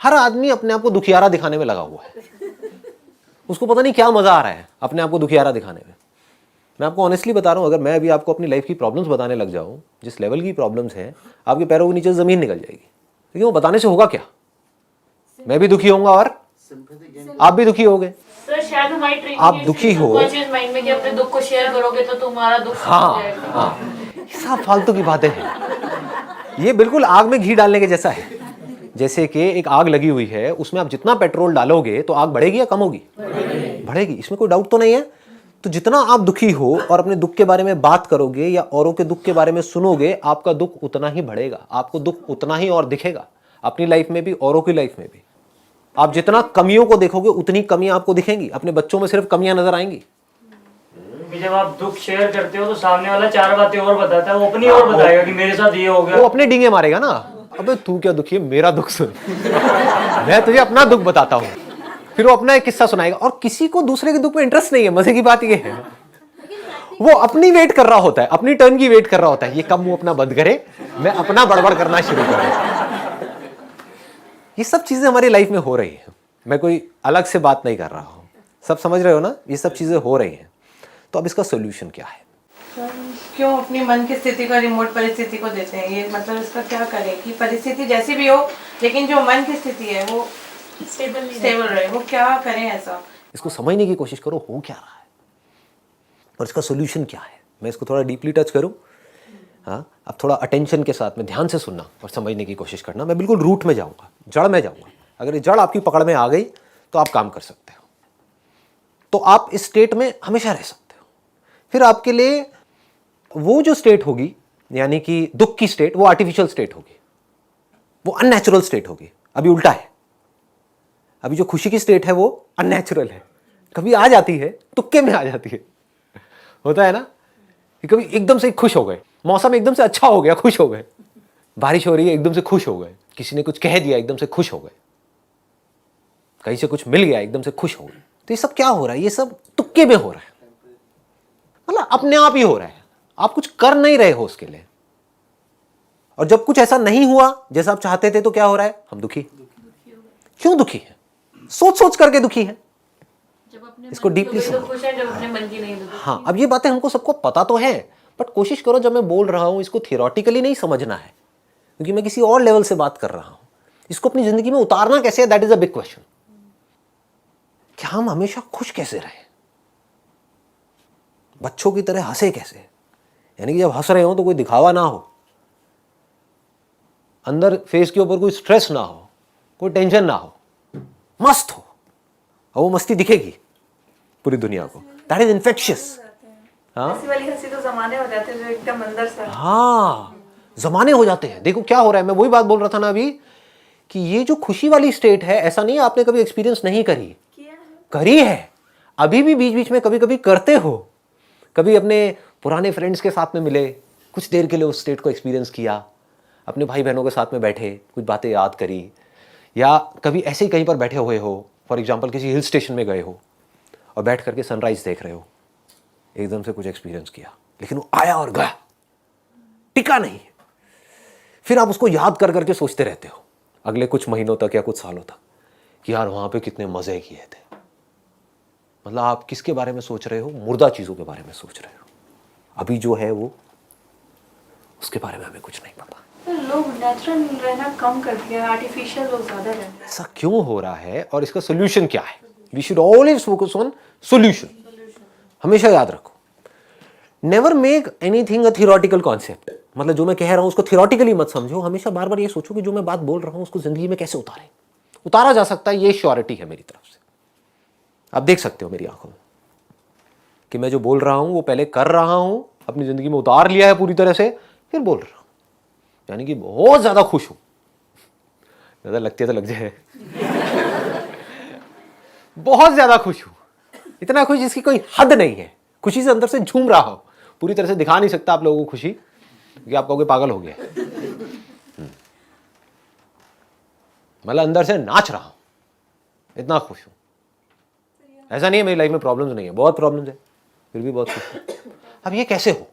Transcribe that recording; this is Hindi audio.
हर आदमी अपने आप को दुखियारा दिखाने में लगा हुआ है, उसको पता नहीं क्या मजा आ रहा है अपने आप को दुखियारा दिखाने में। मैं आपको ऑनेस्टली बता रहा हूँ, अगर मैं अभी आपको अपनी लाइफ की प्रॉब्लम्स बताने लग जाऊँ, जिस लेवल की प्रॉब्लम्स हैं, आपके पैरों के नीचे ज़मीन निकल जाएगी। लेकिन वो बताने से होगा क्या? मैं भी दुखी होऊंगा और आप भी दुखी होगे। सर शायद हमारी ट्रेनिंग आप दुखी हो, माइंड में कि अपने दुख को शेयर करोगे तो तुम्हारा दुख हाँ हाँ, सब फालतू की बातें हैं। ये बिल्कुल आग में घी डालने के जैसा है। जैसे कि एक आग लगी हुई है, उसमें आप जितना पेट्रोल डालोगे तो आग बढ़ेगी या कम होगी? बढ़ेगी, इसमें कोई डाउट तो नहीं है। तो जितना आप दुखी हो और अपने दुख के बारे में बात करोगे या औरों के दुख के बारे में सुनोगे, आपका दुख उतना ही बढ़ेगा, आपको दुख उतना ही और दिखेगा, अपनी लाइफ में भी औरों की लाइफ में भी। आप जितना कमियों को देखोगे उतनी कमियां आपको दिखेंगी, अपने बच्चों में सिर्फ कमियां नजर आएंगी। जब आप दुख शेयर करते हो तो सामने वाला 4 बातें और बताता है, वो अपनी और बताएगा कि मेरे साथ ये हो गया। वो अपने डींगे मारेगा ना, अबे तू क्या दुखी है, मेरा दुख सुन। मैं तुझे अपना दुख बताता हूँ, फिर वो अपना एक किस्सा सुनाएगा। और किसी को दूसरे के दुख में इंटरेस्ट नहीं है। मजे की बात ये है, वो अपनी वेट कर रहा होता है, अपनी टर्न की वेट कर रहा होता है। ये कब मुंह अपना बंद करे, मैं अपना बड़बड़ करना शुरू करूं। ये सब चीजें हमारी लाइफ में हो रही है, मैं कोई अलग से बात नहीं कर रहा हूं, सब समझ रहे हो ना? ये सब चीजें हो रही हैं। तो अब इसका सोल्यूशन क्या है? क्यों अपनी मन की स्थिति का रिमोट परिस्थिति को देते हैं? ये मतलब इसका क्या करें कि परिस्थिति जैसी भी हो, लेकिन जो मन की स्थिति है वो स्टेबल रहे। वो क्या करें ऐसा? इसको समझने की कोशिश करो, हो क्या रहा है और इसका सोल्यूशन क्या है। मैं इसको थोड़ा डीपली टच करूं। हाँ, अब थोड़ा अटेंशन के साथ में ध्यान से सुनना और समझने की कोशिश करना। मैं बिल्कुल रूट में जाऊंगा, जड़ में जाऊंगा। अगर ये जड़ आपकी पकड़ में आ गई तो आप काम कर सकते हो, तो आप इस स्टेट में हमेशा रह सकते हो। फिर आपके लिए वो जो स्टेट होगी, यानी कि दुख की स्टेट, वो आर्टिफिशियल स्टेट होगी, वो अननेचुरल स्टेट होगी। अभी उल्टा है, अभी जो खुशी की स्टेट है वो अननेचुरल है। कभी आ जाती है, तुक्के में आ जाती है, होता है ना कि कभी एकदम से खुश हो गए, मौसम एकदम से अच्छा हो गया, खुश हो गए, बारिश हो रही है एकदम से खुश हो गए, किसी ने कुछ कह दिया एकदम से खुश हो गए, कहीं से कुछ मिल गया एकदम से खुश हो गए। तो ये सब क्या हो रहा है? ये सब तुक्के में हो रहा है, मतलब अपने आप ही हो रहा है, आप कुछ कर नहीं रहे हो उसके लिए। और जब कुछ ऐसा नहीं हुआ जैसा आप चाहते थे तो क्या हो रहा है? हम दुखी। क्यों दुखी है? सोच सोच करके दुखी है। इसको डीपली समझो। खुश है, जब अपने मन की नहीं दुखी। हाँ, अब ये बातें हमको सबको पता तो है, बट कोशिश करो जब मैं बोल रहा हूं इसको थियोरेटिकली नहीं समझना है, क्योंकि मैं किसी और लेवल से बात कर रहा हूं। इसको अपनी जिंदगी में उतारना कैसे है, that is a big question. क्या हम हमेशा खुश कैसे रहे, बच्चों की तरह हंसे कैसे, यानी कि जब हंस रहे हो तो कोई दिखावा ना हो, अंदर फेस के ऊपर कोई स्ट्रेस ना हो, कोई टेंशन ना हो, मस्त हो, और वो मस्ती दिखेगी पूरी दुनिया को। That is infectious. हाँ, ऐसी वाली हंसी तो जमाने हो जाते हैं जो एकदम अंदर से। हाँ, जमाने हो जाते हैं। देखो क्या हो रहा है, मैं वही बात बोल रहा था ना अभी, कि ये जो खुशी वाली स्टेट है, ऐसा नहीं है आपने कभी एक्सपीरियंस नहीं करी, करी है, अभी भी बीच बीच में कभी कभी करते हो। कभी अपने पुराने फ्रेंड्स के साथ में मिले, कुछ देर के लिए उस स्टेट को एक्सपीरियंस किया, अपने भाई बहनों के साथ में बैठे, कुछ बातें याद करी, या कभी ऐसे ही कहीं पर बैठे हुए हो, फॉर एग्जाम्पल किसी हिल स्टेशन में गए हो और बैठ करके सनराइज देख रहे हो, एकदम से कुछ एक्सपीरियंस किया, लेकिन वो आया और गया, टिका नहीं। फिर आप उसको याद कर करके सोचते रहते हो अगले कुछ महीनों तक या कुछ सालों तक कि यार वहां पे कितने मजे किए थे। मतलब आप किसके बारे में सोच रहे हो? मुर्दा चीजों के बारे में सोच रहे हो। अभी जो है वो, उसके बारे में हमें कुछ नहीं पता। लोग नेचुरल रहना कम कर दिया, आर्टिफिशियल लोग ज्यादा रहते हैं। ऐसा क्यों हो रहा है और इसका सोल्यूशन क्या है? We should always focus on solution. हमेशा याद रखो, never make anything a theoretical concept. मतलब जो मैं कह रहा हूं उसको थियोरेटिकली मत समझो, हमेशा बार बार ये सोचो कि जो मैं बात बोल रहा हूं उसको जिंदगी में कैसे उतारा जा सकता है। ये श्योरिटी है मेरी तरफ से। आप देख सकते हो मेरी आंखों में कि मैं जो बोल रहा हूं वो पहले कर रहा हूं, अपनी जिंदगी में उतार लिया है पूरी तरह से, फिर बोल रहा हूं, यानी कि बहुत ज्यादा खुश हूं। ज्यादा लगती है तो लग जाए। बहुत ज्यादा खुश हूं, इतना खुश जिसकी कोई हद नहीं है, खुशी से अंदर से झूम रहा हूं। पूरी तरह से दिखा नहीं सकता आप लोगों को खुशी, क्योंकि आप कहोगे पागल हो गया। मतलब अंदर से नाच रहा हूं, इतना खुश हूं। ऐसा नहीं है मेरी लाइफ में प्रॉब्लम्स नहीं है, बहुत प्रॉब्लम्स है, फिर भी बहुत खुश हूं। अब ये कैसे हो?